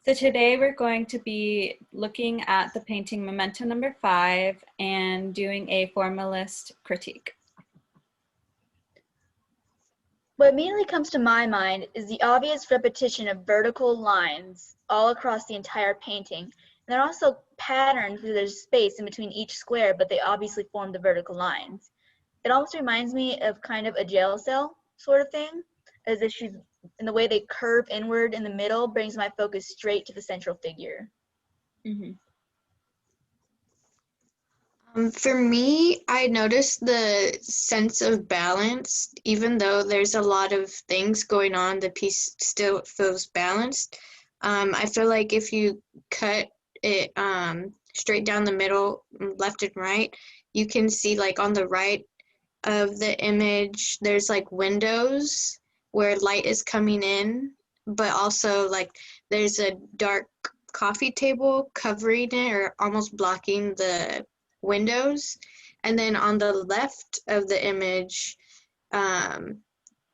So today we're going to be looking at the painting Memento number 5 and doing a formalist critique. What immediately comes to my mind is the obvious repetition of vertical lines all across the entire painting. And there are also patterns where there's space in between each square, but they obviously form the vertical lines. It almost reminds me of kind of a jail cell sort of thing, as if she's, in the way they curve inward in the middle, brings my focus straight to the central figure. Mm-hmm. For me, I noticed the sense of balance. Even though there's a lot of things going on, the piece still feels balanced. I feel like if you cut it straight down the middle, left and right, you can see like on the right of the image, there's like windows where light is coming in, but also like there's a dark coffee table covering it or almost blocking the windows. And then on the left of the image,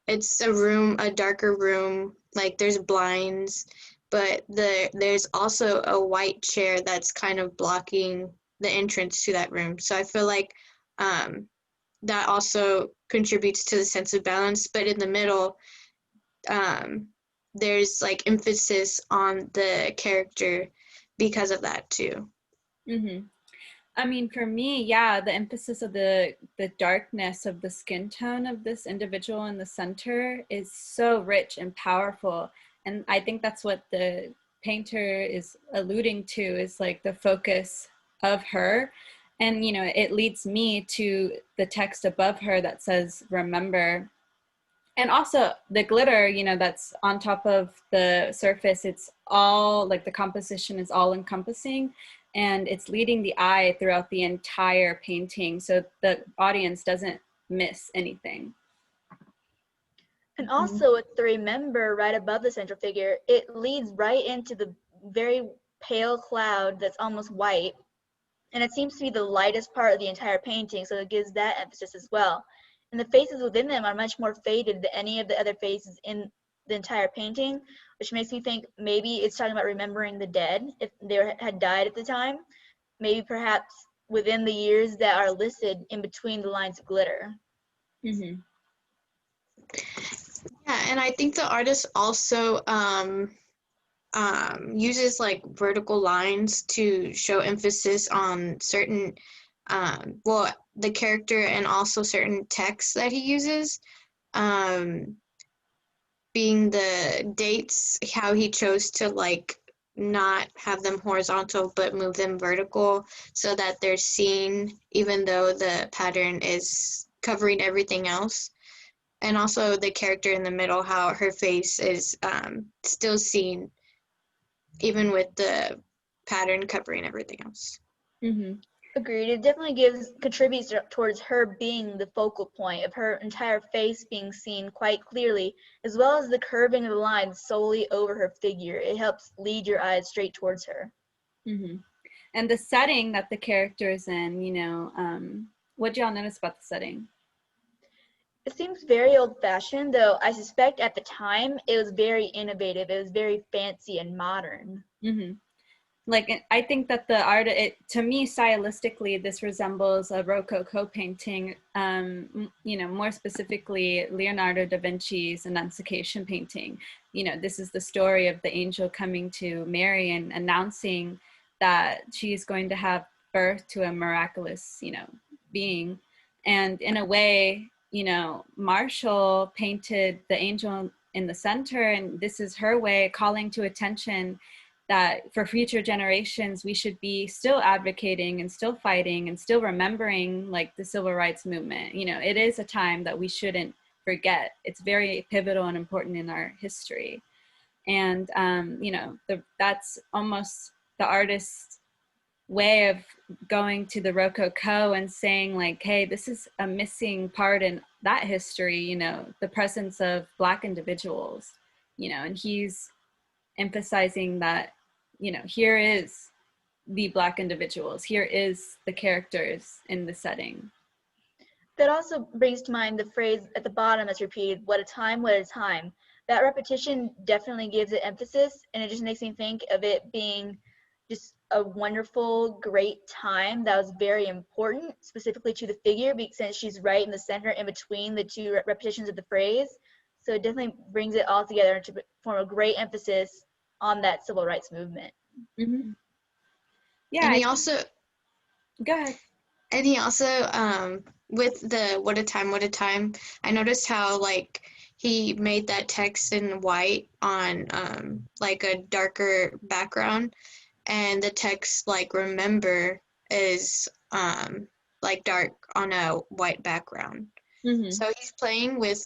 it's a darker room, like there's blinds, but there's also a white chair that's kind of blocking the entrance to that room. So I feel like that also contributes to the sense of balance, but in the middle, there's like emphasis on the character because of that too. Mm-hmm. I mean, for me, yeah, the emphasis of the darkness of the skin tone of this individual in the center is so rich and powerful. And I think that's what the painter is alluding to, is like the focus of her. And, you know, it leads me to the text above her that says, remember. And also the glitter, you know, that's on top of the surface, it's all like the composition is all encompassing and it's leading the eye throughout the entire painting so the audience doesn't miss anything. And also with the remember right above the central figure, it leads right into the very pale cloud that's almost white. And it seems to be the lightest part of the entire painting, so it gives that emphasis as well. And the faces within them are much more faded than any of the other faces in the entire painting, which makes me think maybe it's talking about remembering the dead, if they had died at the time, maybe perhaps within the years that are listed in between the lines of glitter. Mm-hmm. Yeah, and I think the artist also uses like vertical lines to show emphasis on certain, the character and also certain texts that he uses. Being the dates, how he chose to like not have them horizontal but move them vertical so that they're seen even though the pattern is covering everything else. And also the character in the middle, how her face is still seen even with the pattern covering everything else. Mm-hmm. Agreed. It definitely contributes towards her being the focal point of her entire face being seen quite clearly, as well as the curving of the lines solely over her figure. It helps lead your eyes straight towards her. Mm-hmm. And the setting that the character is in, you know, what do y'all notice about the setting? It seems very old-fashioned, though I suspect at the time it was very innovative. It was very fancy and modern. Mm-hmm. Like, I think that the art, to me, stylistically, this resembles a Rococo painting, you know, more specifically Leonardo da Vinci's Annunciation painting. You know, this is the story of the angel coming to Mary and announcing that she's going to have birth to a miraculous, you know, being. And in a way, you know, Marshall painted the angel in the center, and this is her way calling to attention that for future generations, we should be still advocating and still fighting and still remembering like the civil rights movement. You know, it is a time that we shouldn't forget. It's very pivotal and important in our history. And, you know, that's almost the artist's way of going to the Rococo and saying like, hey, this is a missing part in that history, you know, the presence of Black individuals, you know, and he's emphasizing that, you know, here is the Black individuals, here is the characters in the setting. That also brings to mind the phrase at the bottom that's repeated, what a time, what a time. that repetition definitely gives it emphasis, and it just makes me think of it being just a wonderful, great time that was very important, specifically to the figure, because since she's right in the center in between the two repetitions of the phrase. So it definitely brings it all together to form a great emphasis on that civil rights movement. Mm-hmm. Yeah, And I he think, also go ahead. And he also, with the what a time, I noticed how, like, he made that text in white on, like, a darker background, and the text, like, remember is, like, dark on a white background. Mm-hmm. So he's playing with,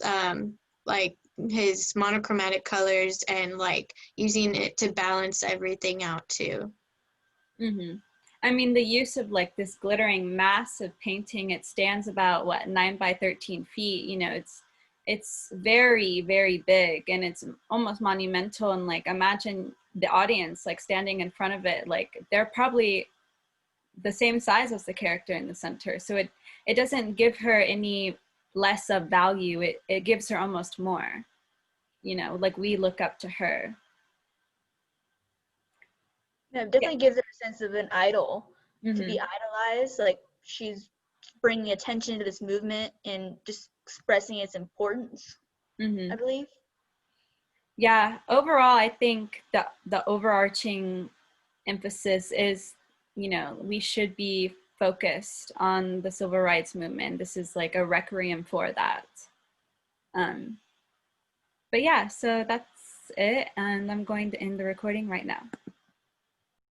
like, his monochromatic colors and, like, using it to balance everything out, too. Mm-hmm. I mean, the use of like this glittering massive painting, it stands about what, 9 by 13 feet. You know, it's very, very big, and it's almost monumental. And like, imagine the audience like standing in front of it, like they're probably the same size as the character in the center. So it doesn't give her any less of value. It gives her almost more. You know, like we look up to her. Yeah, it Yeah. definitely gives her a sense of an idol, to Mm-hmm. be idolized. Like she's bringing attention to this movement and just expressing its importance, Mm-hmm. I believe. Yeah, overall, I think the overarching emphasis is, you know, we should be focused on the civil rights movement. This is like a requiem for that. Um, but yeah, so that's it, and I'm going to end the recording right now.